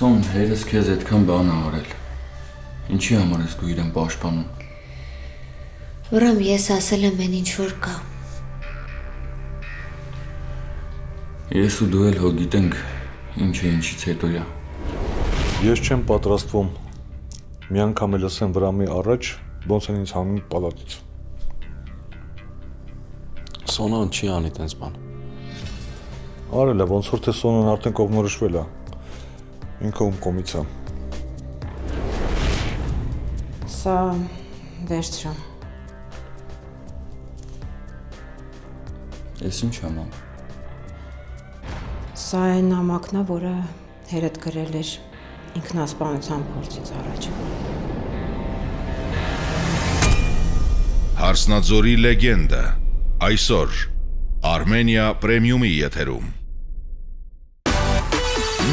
Սոն, հերս քեզ այդքան բան ա արել։ Ինչի համար ես դու իրեն պաշտպանում։ Ուրեմն ես ասել եմ այն ինչ որ կա։ Ես ու դու էլ հո գիտենք ինչը ինչից հետո է։ Ես չեմ պատրաստվում մի անգամ էլ ասեմ վրամի առաջ, ոնց են ինձ հանում պալատից։ Սոնան չի անի տենց բան։ Արել է, ոնց որ թե Սոնան արդեն կողմնորոշվել է։ Ինքը ում կողմից է։ Սա վերջրում։ Ես ինչ եմ անում։ Սա այն նամակն է, որը հերդ գրել էր ինքնասպանության փորձից առաջ։ Հարսնաձորի լեգենդը այսօր Armenia Premium-ի եթերում։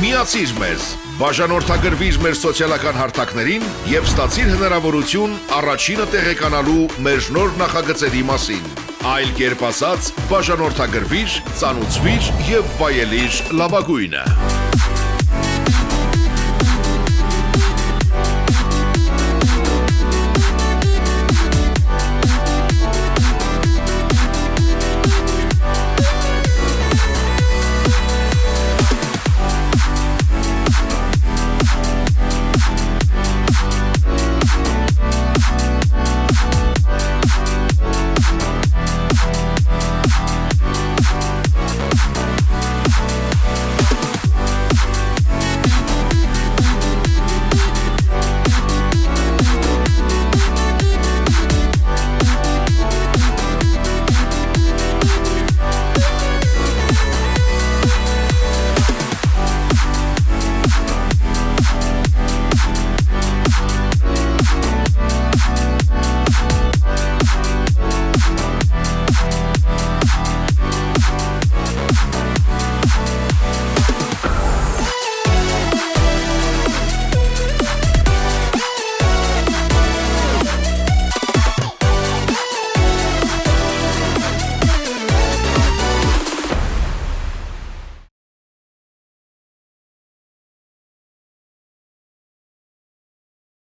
Միացիր մեզ, բաժանորդագրվիր մեր սոցիալական հարթակներին և ստացիր հնարավորություն առաջինը տեղեկանալու մեր նոր նախագծերի մասին։ Այլ կերպ ասած, բաժանորդագրվիր, ծանուցվիր և վայելիր լավագույնը։